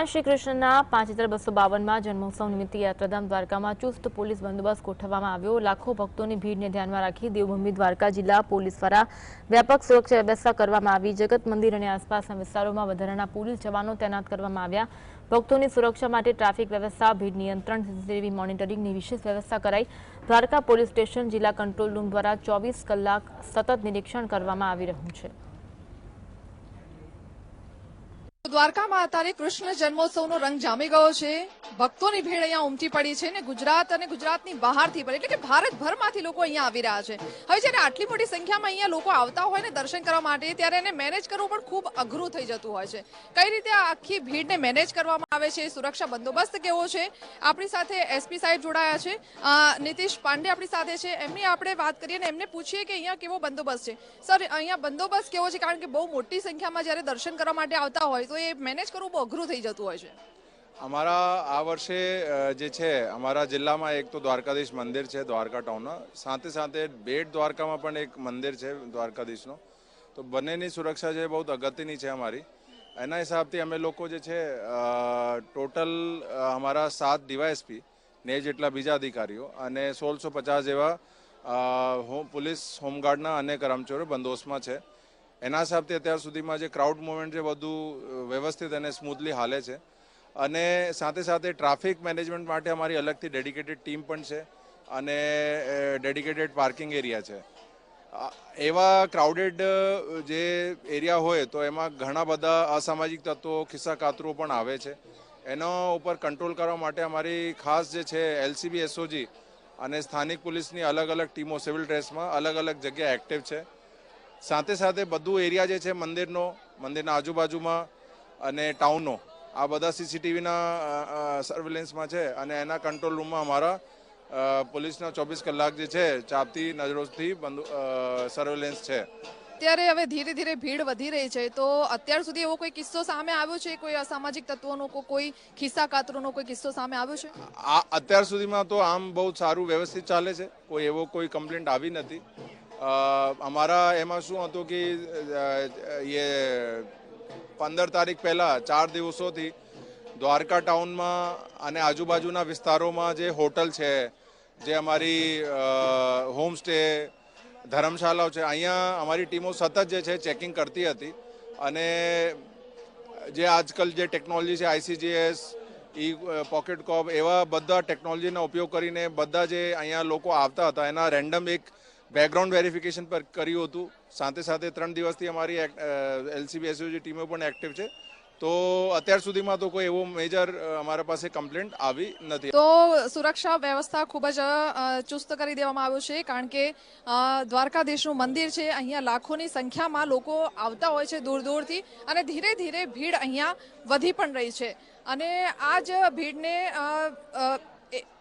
શ્રી કૃષ્ણના 5252માં જન્મોત્સવ નિમિત્તે યાત્રાધામ દ્વારકામાં ચુસ્ત પોલીસ બંદોબસ્ત ગોઠવવામાં આવ્યો। લાખો ભક્તોની ભીડને ધ્યાનમાં રાખી દેવભૂમિ દ્વારકા જિલ્લા પોલીસ દ્વારા વ્યાપક સુરક્ષા વ્યવસ્થા કરવામાં આવી। જગત મંદિર અને આસપાસના વિસ્તારોમાં વધારાના પોલીસ જવાનો તૈનાત કરવામાં આવ્યા। ભક્તોની સુરક્ષા માટે ટ્રાફિક વ્યવસ્થા, ભીડ નિયંત્રણ, સીસીટીવી મોનિટરિંગની વિશેષ વ્યવસ્થા કરાઈ। દ્વારકા પોલીસ સ્ટેશન જિલ્લા કંટ્રોલ રૂમ દ્વારા 24 કલાક સતત નિરીક્ષણ કરવામાં આવી રહ્યું છે। દ્વારકામાં અત્યારે કૃષ્ણ જન્મોત્સવનો રંગ જામી ગયો છે। ભક્તોની ભીડ અહીંયા ઉમટી પડી છે ને ગુજરાત અને ગુજરાતની બહારથી પણ એટલે કે ભારતભરમાંથી લોકો અહીંયા આવી રહ્યા છે। હવે જ્યારે આટલી મોટી સંખ્યામાં અહીંયા લોકો આવતા હોય ને દર્શન કરવા માટે, ત્યારે એને મેનેજ કરવું પણ ખૂબ અઘરું થઈ જતું હોય છે। કઈ રીતે આ આખી ભીડને મેનેજ કરવામાં આવે છે, સુરક્ષા બંદોબસ્ત કેવો છે, આપણી સાથે એસપી સાહેબ જોડાયા છે, નીતિશ પાંડે આપણી સાથે છે। એમની આપણે વાત કરીએ ને એમને પૂછીએ કે અહીંયા કેવો બંદોબસ્ત છે। સર, અહીંયા બંદોબસ્ત કેવો છે? કારણ કે બહુ મોટી સંખ્યામાં જ્યારે દર્શન કરવા માટે આવતા હોય તો એ મેનેજ કરવું બહુ અઘરું થઈ જતું હોય છે। અમારા આ વર્ષે જે છે અમારા જિલ્લામાં એક તો દ્વારકાધીશ મંદિર છે દ્વારકા ટાઉનમાં, સાથે સાથે બેટ દ્વારકામાં પણ એક મંદિર છે દ્વારકાધીશનો, તો બંનેની સુરક્ષા છે બહુ અગત્યની છે અમારી। એના હિસાબથી અમે લોકો જે છે ટોટલ અમારા 7 ડીવાયએસપી ને જેટલા બીજા અધિકારીઓ અને 1650 જેવા પોલીસ હોમગાર્ડના અને કર્મચારીઓ બંદોબસ્તમાં છે। એના હિસાબથી અત્યાર સુધીમાં જે ક્રાઉડ મુવમેન્ટ છે બધું વ્યવસ્થિત અને સ્મૂથલી હાલે છે। અને સાથે સાથે ટ્રાફિક મેનેજમેન્ટ માટે અમારી અલગથી ડેડિકેટેડ ટીમ પણ છે અને ડેડિકેટેડ પાર્કિંગ એરિયા છે। એવા ક્રાઉડેડ જે એરિયા હોય તો એમાં ઘણા બધા અસામાજિક તત્વો, ખિસ્સા કાતરો પણ આવે છે। એનો ઉપર કંટ્રોલ કરવા માટે અમારી ખાસ જે છે એલસીબી, એસઓજી અને સ્થાનિક પોલીસની અલગ અલગ ટીમો સિવિલ ડ્રેસમાં અલગ અલગ જગ્યાએ એક્ટિવ છે। સાથે સાથે બધું એરિયા જે છે મંદિરના આજુબાજુમાં અને ટાઉનનો આ બધા સીસીટીવીના સર્વેલન્સમાં છે અને એના કંટ્રોલ રૂમમાં અમારા પોલીસના 24 કલાક જે છે ચાપતી નજરોથી સર્વેલન્સ છે। ત્યારે હવે ધીરે ધીરે ભીડ વધી રહી છે, તો અત્યાર સુધી એવો કોઈ કિસ્સો સામે આવ્યો છે? કોઈ અસામાજિક તત્વોનો કોઈ ખિસ્સા કાતરોનો કોઈ કિસ્સો સામે આવ્યો છે? અત્યાર સુધીમાં તો આમ બહુ સારું વ્યવસ્થિત ચાલે છે, કોઈ કમ્પ્લેન્ટ આવી નથી। અમારા એમાં શું હતું કે 15 તારીખ પહેલાં 4 દિવસોથી દ્વારકા ટાઉનમાં અને આજુબાજુના વિસ્તારોમાં જે હોટલ છે, જે અમારી હોમસ્ટે, ધર્મશાળાઓ છે, અહીંયા અમારી ટીમો સતત જે છે ચેકિંગ કરતી હતી અને જે આજકાલ જે ટેકનોલોજી છે આઈસીજીએસ, પોકેટ કોપ, એવા બધા ટેકનોલોજીનો ઉપયોગ કરીને બધા જે અહીંયા લોકો આવતા હતા એના રેન્ડમ એક બેકગ્રાઉન્ડ વેરિફિકેશન પર કર્યું હતું। સાથે સાથે 3 દિવસથી અમારી એલસીબી, એસઓજી ટીમો પણ એક્ટિવ છે, તો અત્યાર સુધીમાં તો કોઈ એવો મેજર અમારા પાસે કમ્પ્લેન્ટ આવી નથી। તો સુરક્ષા વ્યવસ્થા ખૂબ જ ચુસ્ત કરી દેવામાં આવ્યું છે, કારણ કે દ્વારકાધીશનું મંદિર છે, અહીંયા લાખોની સંખ્યામાં લોકો આવતા હોય છે દૂર દૂરથી, અને ધીરે ધીરે ભીડ અહીંયા વધી પણ રહી છે। અને આ જ ભીડને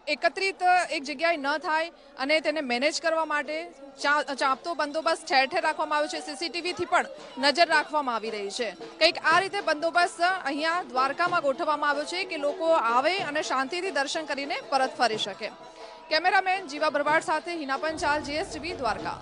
એકત્રિત એક જગ્યાએ ન થાય અને તેને મેનેજ કરવા માટે ચાંપતો બંદોબસ્ત ઠેર ઠેર રાખવામાં આવ્યો છે। સીસીટીવીથી પણ નજર રાખવામાં આવી રહી છે। કંઈક આ રીતે બંદોબસ્ત અહીંયા દ્વારકામાં ગોઠવવામાં આવ્યો છે કે લોકો આવે અને શાંતિથી દર્શન કરીને પરત ફરી શકે। કેમેરામેન જીવા બરવાડ સાથે હિના પંચાલ, જીએસટીવી દ્વારકા।